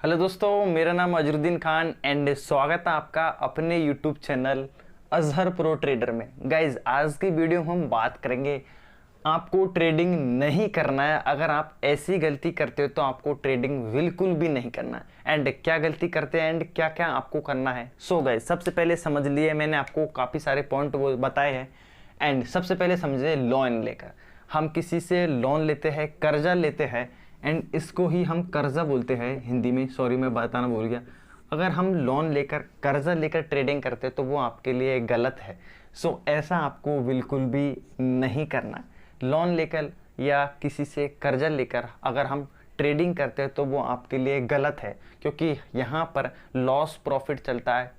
Hello दोस्तों, मेरा नाम अजरुद्दीन खान एंड स्वागत है आपका अपने YouTube channel Azhar pro trader में। गाइज, आज की वीडियो में हम बात करेंगे आपको ट्रेडिंग नहीं करना है। अगर आप ऐसी गलती करते हो तो आपको ट्रेडिंग बिल्कुल भी नहीं करना है। एंड क्या गलती करते हैं एंड क्या क्या आपको करना है। सो गाइज, सबसे पहले समझ लिए, मैंने आपको काफ़ी सारे पॉइंट वो बताए हैं। एंड सबसे पहले समझे, लोन लेकर हम किसी से लोन लेते हैं, कर्जा लेते हैं एंड इसको ही हम कर्जा बोलते हैं हिंदी में। सॉरी, मैं बताना भूल गया। अगर हम लोन लेकर कर्जा लेकर ट्रेडिंग करते हैं तो वो आपके लिए गलत है। सो ऐसा आपको बिल्कुल भी नहीं करना। लोन लेकर या किसी से कर्जा लेकर अगर हम ट्रेडिंग करते हैं तो वो आपके लिए गलत है, क्योंकि यहाँ पर लॉस प्रॉफिट चलता है।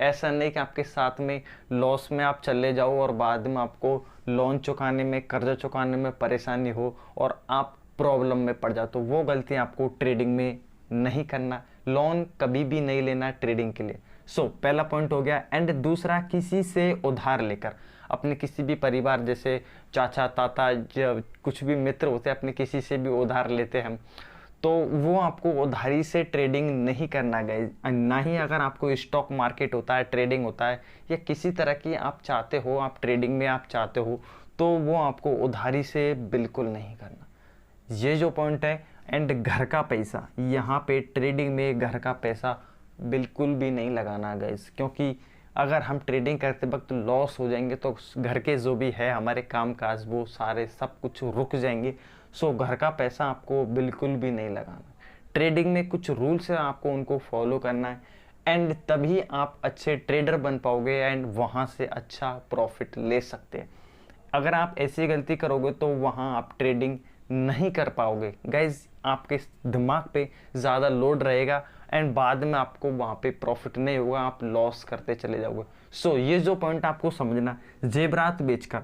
ऐसा नहीं कि आपके साथ में लॉस में आप चले जाओ और बाद में आपको लोन चुकाने में, कर्जा चुकाने में परेशानी हो और आप प्रॉब्लम में पड़ जाओ, तो वो गलती आपको ट्रेडिंग में नहीं करना। लोन कभी भी नहीं लेना ट्रेडिंग के लिए। सो पहला पॉइंट हो गया। एंड दूसरा, किसी से उधार लेकर, अपने किसी भी परिवार जैसे चाचा ताता कुछ भी मित्र होते हैं, अपने किसी से भी उधार लेते हैं, तो वो आपको उधारी से ट्रेडिंग नहीं करना गाइस। ना ही अगर आपको स्टॉक मार्केट होता है, ट्रेडिंग होता है, या किसी तरह की आप चाहते हो, आप ट्रेडिंग में आप चाहते हो, तो वो आपको उधारी से बिल्कुल नहीं करना। ये जो पॉइंट है। एंड घर का पैसा, यहाँ पे ट्रेडिंग में घर का पैसा बिल्कुल भी नहीं लगाना गाइस, क्योंकि अगर हम ट्रेडिंग करते वक्त लॉस हो जाएंगे तो घर के जो भी है हमारे काम काज, वो सारे सब कुछ रुक जाएंगे। सो घर का पैसा आपको बिल्कुल भी नहीं लगाना। ट्रेडिंग में कुछ रूल्स है, आपको उनको फॉलो करना है एंड तभी आप अच्छे ट्रेडर बन पाओगे एंड वहाँ से अच्छा प्रॉफिट ले सकते हैं। अगर आप ऐसी गलती करोगे तो वहाँ आप ट्रेडिंग नहीं कर पाओगे गाइज। आपके दिमाग पे ज़्यादा लोड रहेगा एंड बाद में आपको वहाँ पे प्रॉफिट नहीं होगा, आप लॉस करते चले जाओगे। सो ये जो पॉइंट आपको समझना, जेवरात बेचकर,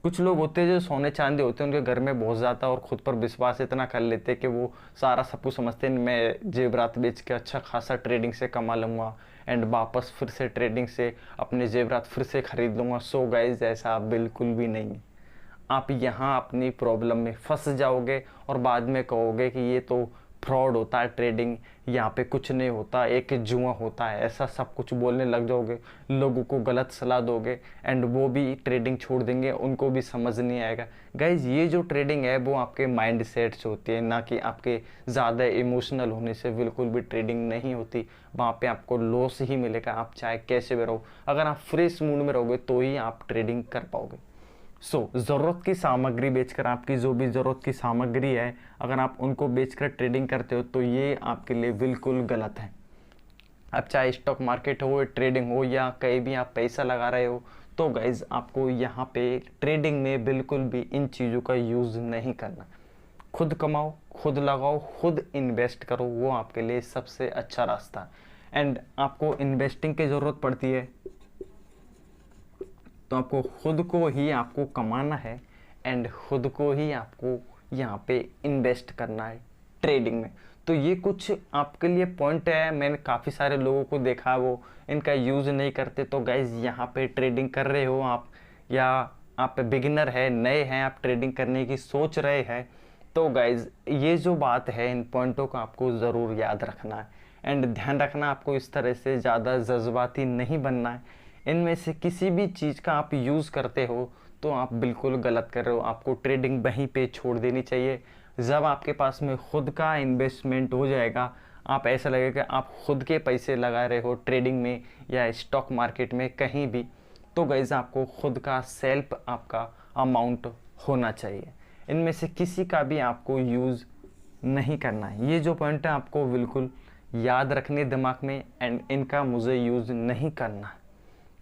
कुछ लोग होते हैं जो सोने चांदी होते हैं, उनके घर में बहुत ज़्यादा और ख़ुद पर विश्वास इतना कर लेते हैं कि वो सारा सब कुछ समझते हैं, मैं जेवरात बेच के अच्छा खासा ट्रेडिंग से कमा लूँगा एंड वापस फिर से ट्रेडिंग से अपने जेवरात फिर से ख़रीद लूँगा। सो गाइज, ऐसा बिल्कुल भी नहीं है। आप यहाँ अपनी प्रॉब्लम में फंस जाओगे और बाद में कहोगे कि ये तो फ्रॉड होता है, ट्रेडिंग यहाँ पे कुछ नहीं होता, एक जुआ होता है, ऐसा सब कुछ बोलने लग जाओगे, लोगों को गलत सलाह दोगे एंड वो भी ट्रेडिंग छोड़ देंगे, उनको भी समझ नहीं आएगा। गाइज, ये जो ट्रेडिंग है वो आपके माइंड सेट से होती है, ना कि आपके ज़्यादा इमोशनल होने से बिल्कुल भी ट्रेडिंग नहीं होती। वहाँ पे आपको लॉस ही मिलेगा, आप चाहे कैसे भी रहो। अगर आप फ्रेश मूड में रहोगे तो ही आप ट्रेडिंग कर पाओगे। ज़रूरत की सामग्री बेचकर, आपकी जो भी ज़रूरत की सामग्री है, अगर आप उनको बेचकर ट्रेडिंग करते हो तो ये आपके लिए बिल्कुल गलत है। अब चाहे स्टॉक मार्केट हो, ट्रेडिंग हो, या कहीं भी आप पैसा लगा रहे हो, तो गाइज आपको यहाँ पे ट्रेडिंग में बिल्कुल भी इन चीज़ों का यूज़ नहीं करना। खुद कमाओ, खुद लगाओ, खुद इन्वेस्ट करो, वो आपके लिए सबसे अच्छा रास्ता है। एंड आपको इन्वेस्टिंग की ज़रूरत पड़ती है तो आपको खुद को ही आपको कमाना है एंड खुद को ही आपको यहाँ पे इन्वेस्ट करना है ट्रेडिंग में। तो ये कुछ आपके लिए पॉइंट है। मैंने काफ़ी सारे लोगों को देखा, वो इनका यूज़ नहीं करते। तो गाइज, यहाँ पे ट्रेडिंग कर रहे हो आप, या आप बिगिनर है, नए हैं, आप ट्रेडिंग करने की सोच रहे हैं, तो गाइज ये जो बात है, इन पॉइंटों को आपको ज़रूर याद रखना है एंड ध्यान रखना। आपको इस तरह से ज़्यादा जज्बाती नहीं बनना है। इनमें से किसी भी चीज़ का आप यूज़ करते हो तो आप बिल्कुल गलत कर रहे हो। आपको ट्रेडिंग वहीं पे छोड़ देनी चाहिए। जब आपके पास में खुद का इन्वेस्टमेंट हो जाएगा, आप ऐसा लगेगा कि आप खुद के पैसे लगा रहे हो ट्रेडिंग में या स्टॉक मार्केट में कहीं भी, तो गाइस आपको खुद का सेल्फ आपका अमाउंट होना चाहिए। इनमें से किसी का भी आपको यूज़ नहीं करना है। ये जो पॉइंट है आपको बिल्कुल याद रखने दिमाग में एंड इनका मुझे यूज़ नहीं करना है।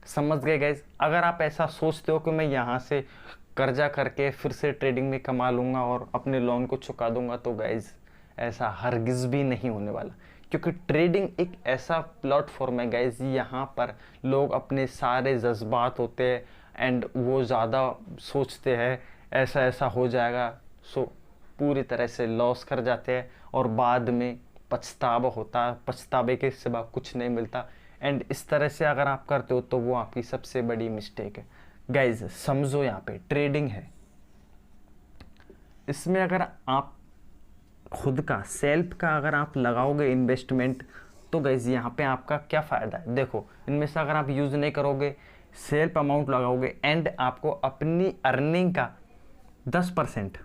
समझ गए गाइज? अगर आप ऐसा सोचते हो कि मैं यहाँ से कर्जा करके फिर से ट्रेडिंग में कमा लूँगा और अपने लोन को चुका दूंगा, तो गाइज ऐसा हरगिज़ भी नहीं होने वाला। क्योंकि ट्रेडिंग एक ऐसा प्लेटफॉर्म है गाइज, यहाँ पर लोग अपने सारे जज्बात होते हैं एंड वो ज़्यादा सोचते हैं ऐसा ऐसा हो जाएगा, सो पूरी तरह से लॉस कर जाते हैं और बाद में पछतावा होता है। पछतावे के सिवा कुछ नहीं मिलता एंड इस तरह से अगर आप करते हो तो वो आपकी सबसे बड़ी मिस्टेक है। गाइज समझो, यहाँ पे ट्रेडिंग है, इसमें अगर आप खुद का सेल्फ का अगर आप लगाओगे इन्वेस्टमेंट, तो गाइज यहाँ पे आपका क्या फ़ायदा है। देखो, इनमें से अगर आप यूज़ नहीं करोगे, सेल्फ अमाउंट लगाओगे एंड आपको अपनी अर्निंग का 10%,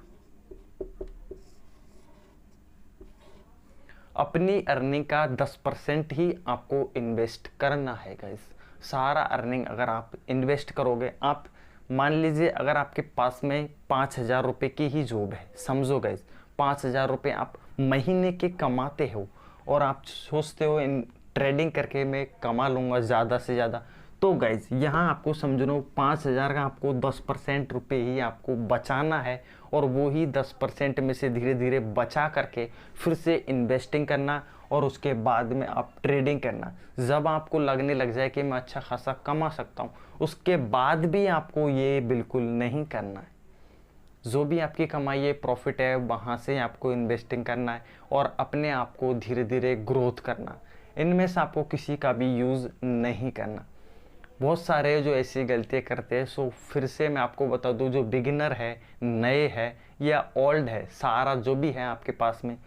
अपनी अर्निंग का 10% ही आपको इन्वेस्ट करना है गाइस। सारा अर्निंग अगर आप इन्वेस्ट करोगे, आप मान लीजिए अगर आपके पास में 5,000 रुपये की ही जॉब है, समझो गाइस 5,000 रुपये आप महीने के कमाते हो और आप सोचते हो इन ट्रेडिंग करके मैं कमा लूँगा ज़्यादा से ज़्यादा, तो गाइज यहाँ आपको समझ लो 5,000 का आपको 10% रुपये ही आपको बचाना है और वो ही 10% में से धीरे धीरे बचा करके फिर से इन्वेस्टिंग करना और उसके बाद में आप ट्रेडिंग करना। जब आपको लगने लग जाए कि मैं अच्छा खासा कमा सकता हूँ, उसके बाद भी आपको ये बिल्कुल नहीं करना है। जो भी आपकी कमाई है, प्रॉफिट है, वहाँ से आपको इन्वेस्टिंग करना है और अपने आप को धीरे धीरे ग्रोथ करना। इनमें से आपको किसी का भी यूज़ नहीं करना। बहुत सारे जो ऐसी गलतियाँ करते हैं, सो फिर से मैं आपको बता दूं, जो बिगिनर है, नए है या ओल्ड है, सारा जो भी है आपके पास में,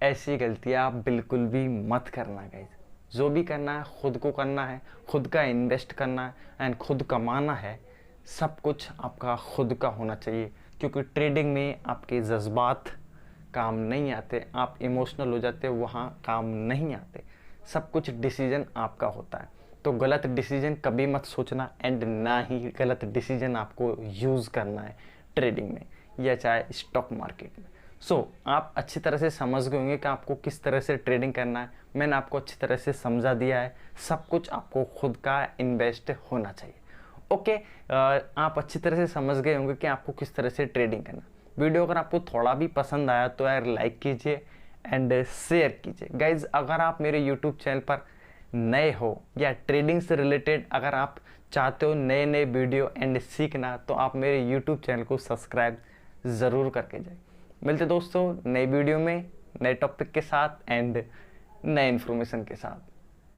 ऐसी गलतियाँ आप बिल्कुल भी मत करना गाइस। जो भी करना है खुद को करना है, खुद का इन्वेस्ट करना है एंड खुद कमाना है। सब कुछ आपका खुद का होना चाहिए, क्योंकि ट्रेडिंग में आपके जज्बात काम नहीं आते, आप इमोशनल हो जाते, वहाँ काम नहीं आते। सब कुछ डिसीजन आपका होता है। तो गलत डिसीजन कभी मत सोचना एंड ना ही गलत डिसीजन आपको यूज़ करना है ट्रेडिंग में या चाहे स्टॉक मार्केट में। आप अच्छी तरह से समझ गए होंगे कि आपको किस तरह से ट्रेडिंग करना है। मैंने आपको अच्छी तरह से समझा दिया है। सब कुछ आपको खुद का इन्वेस्ट होना चाहिए। ओके, आप अच्छी तरह से समझ गए होंगे कि आपको किस तरह से ट्रेडिंग करना। वीडियो अगर आपको थोड़ा भी पसंद आया तो यार लाइक कीजिए एंड शेयर कीजिए। गाइज, अगर आप मेरे यूट्यूब चैनल पर नए हो या ट्रेडिंग से रिलेटेड अगर आप चाहते हो नए नए वीडियो एंड सीखना, तो आप मेरे यूट्यूब चैनल को सब्सक्राइब ज़रूर करके जाए। मिलते दोस्तों नए वीडियो में, नए टॉपिक के साथ एंड नए इन्फॉर्मेशन के साथ।